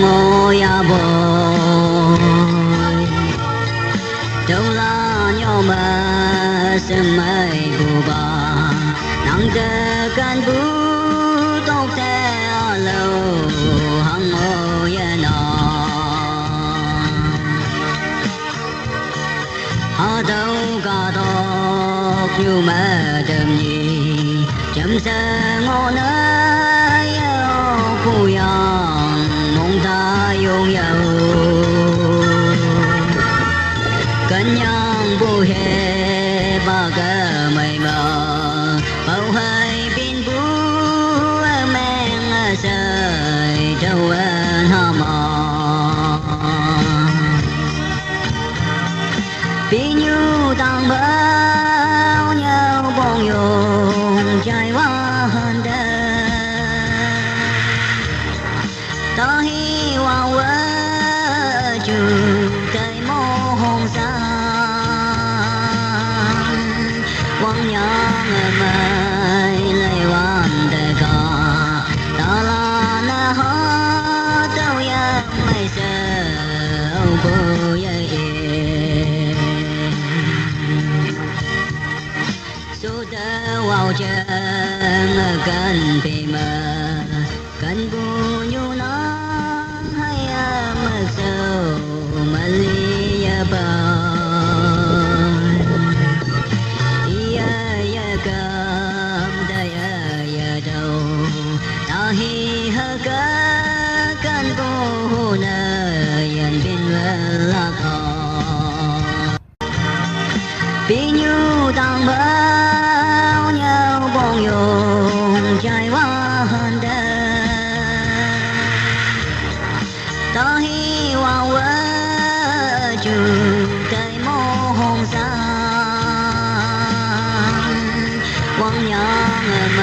ngồi bồi đâu là nhau mà sớm mai bù bà nắng tơ can bù tóc xe lâu hăng ngồi nọ họ đâu cả tóc như mà đầm gì chấm xe ngõ nơi khu yang mong ta yêu nhau cánh nhang bu he ba cái mây mờ bao hai pin bu men sơi trâu anh hà mò vì như tang bao nhau bông dùng trái hoa hơn đời ta hi hoa vỡ trừ cây mô hồng xa quăng nhang mai lấy hoàn đời cả ta là na ho tao ya mai sợ cô ye số tơ vào chân cần bị mờ cần bu nhu nó hay mơ sâu mà ly bờ ya cầm đây ya đâu ta hi hơ cả cần bu nơi yên bình là khó vì như tang bao nhau bông dùng trái hoa hơn đời ta hi hoa vỡ trừ cây mô hồng xa quăng nhang